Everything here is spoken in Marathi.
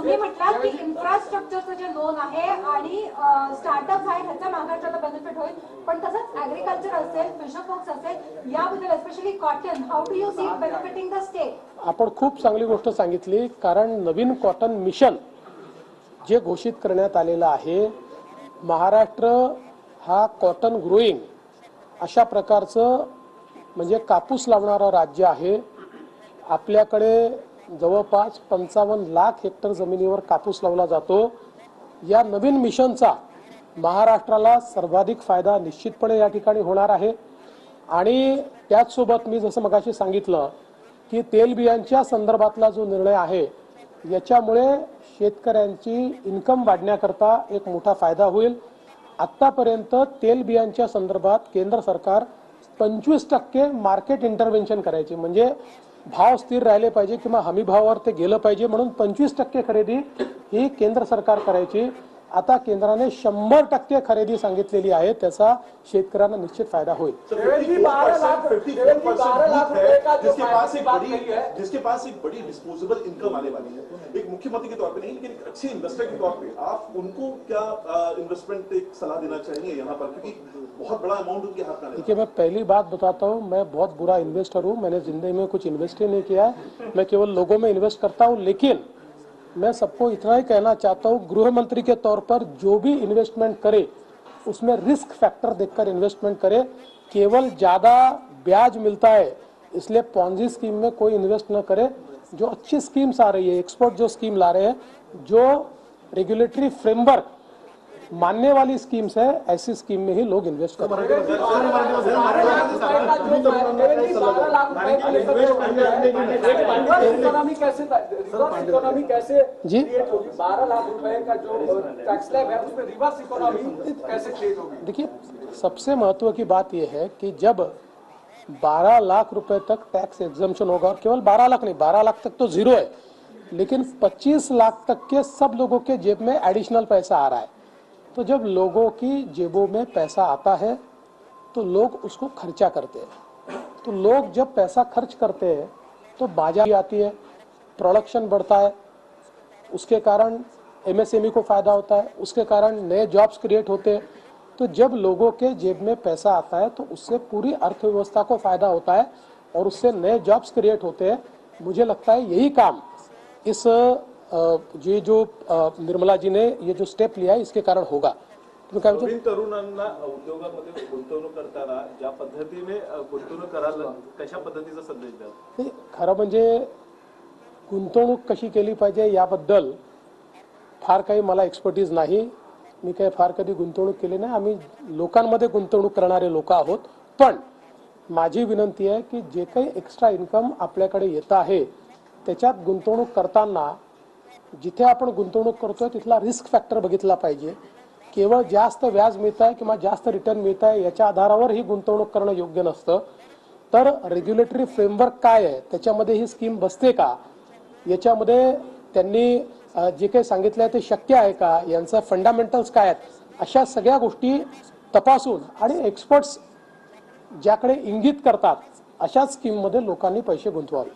तुम्ही म्हटलात की इन्फ्रास्ट्रक्चरचं जे लोन आहे आणि स्टार्टअप आहे ह्याचा महाराष्ट्राला बेनिफिट होईल, पण तसंच ऍग्रीकल्चर असेल, फिशर फॉक्स असेल, याबद्दल specially cotton, how do you see it benefiting the state? आपण खूप चांगली गोष्ट सांगितली, कारण नवीन कॉटन मिशन जे घोषित करण्यात आलेलं आहे, महाराष्ट्र हा कॉटन ग्रोईंग अशा प्रकारचं म्हणजे कापूस लावणारं राज्य आहे। आपल्याकडे जवळपास 55 लाख हेक्टर जमिनीवर कापूस लावला जातो। या नवीन मिशनचा महाराष्ट्राला सर्वाधिक फायदा निश्चितपणे या ठिकाणी होणार आहे। आणि त्याचसोबत मी जसं मगाशी सांगितलं की तेलबियांच्या संदर्भातला जो निर्णय आहे याच्यामुळे शेतकऱ्यांची इन्कम वाढण्याकरता एक मोठा फायदा होईल। आतापर्यंत तेलबियांच्या संदर्भात केंद्र सरकार 25% मार्केट इंटरव्हेन्शन करायचे, म्हणजे भाव स्थिर राहिले पाहिजे किंवा हमी भावावर ते गेलं पाहिजे म्हणून 25% खरेदी ही केंद्र सरकार करायची। आता केंद्राने 100% खरेदी सांगितलेली आहे, त्याचा शेतकऱ्यांना निश्चित फायदा होईल। जिसके पास एक बड़ी डिस्पोजेबल इनकम आने वाली है, एक मुख्यमंत्री के तौर पे नहीं लेकिन एक अच्छे इन्वेस्टर के तौर पे आप उनको क्या इन्वेस्टमेंट एक सलाह देना चाहिए यहाँ पर, क्योंकि बहुत बड़ा अमाउंट उनके हाथ में। देखिए, मैं पहली बात बताता हूँ, मैं बहुत बुरा इन्वेस्टर हूँ। मैंने जिंदगी में कुछ इन्वेस्ट ही नहीं किया है, मैं केवल लोगों में इन्वेस्ट करता हूँ। लेकिन मैं सबको इतना ही कहना चाहता हूँ, गृह मंत्री के तौर पर जो भी इन्वेस्टमेंट करे उसमें रिस्क फैक्टर देखकर इन्वेस्टमेंट करे। केवल ज़्यादा ब्याज मिलता है इसलिए पॉन्जी स्कीम में कोई इन्वेस्ट न करे। जो अच्छी स्कीम्स आ रही है, एक्सपर्ट जो स्कीम ला रहे हैं, जो रेगुलेटरी फ्रेमवर्क मानने वाली स्कीम्स है, ऐसी स्कीम में ही लोग इन्वेस्ट करें। जी, 12 लाख रुपए का जो टैक्स स्लैब है उसमें रिवर्स इकोनॉमी कैसे क्रिएट होगी? देखिए, सबसे महत्व की बात यह है कि जब 12 लाख रुपए तक टैक्स एग्जम्पशन होगा, और केवल 12 लाख नहीं, 12 लाख तक तो जीरो है, लेकिन 25 लाख तक के सब लोगों के जेब में एडिशनल पैसा आ रहा है। तो जब लोगों की जेबों में पैसा आता है तो लोग उसको खर्चा करते हैं। तो लोग जब पैसा खर्च करते हैं तो बाजार आती है, प्रोडक्शन बढ़ता है, उसके कारण एमएसएमई को फायदा होता है, उसके कारण नए जॉब्स क्रिएट होते हैं। तो जब लोगों के जेब में पैसा आता है तो उससे पूरी अर्थव्यवस्था को फायदा होता है और उससे नए जॉब्स क्रिएट होते हैं। मुझे लगता है यही काम इस ये जो निर्मला जी ने ये जो स्टेप लिया है इसके कारण होगा। नवीन तरुणांना उद्योगामध्ये गुंतवणूक करताना ज्या पद्धतीने गुंतवणूक करायला कशा पद्धतीचा संदेश द्याल? खरं म्हणजे गुंतवणूक कशी केली पाहिजे याबद्दल फार काही मला एक्सपर्टीज नाही। मी काही फार कधी गुंतवणूक केली नाही। आम्ही लोकांमध्ये गुंतवणूक करणारे लोक आहोत। पण माझी विनंती आहे की जे काही एक्स्ट्रा इन्कम आपल्याकडे येत आहे त्याच्यात गुंतवणूक करताना जिथे आपण गुंतवणूक करतोय तिथला रिस्क फॅक्टर बघितला पाहिजे। केवळ जास्त व्याज मिळत आहे किंवा जास्त रिटर्न मिळत आहे याच्या आधारावर ही गुंतवणूक करणं योग्य नसतं। तर रेग्युलेटरी फ्रेमवर्क काय आहे, त्याच्यामध्ये ही स्कीम बसते का, याच्यामध्ये त्यांनी जे काही सांगितलं आहे ते शक्य आहे का, यांचा फंडामेंटल्स काय आहेत, अशा सगळ्या गोष्टी तपासून आणि एक्सपर्ट्स ज्याकडे इंगित करतात अशा स्कीममध्ये लोकांनी पैसे गुंतवावे।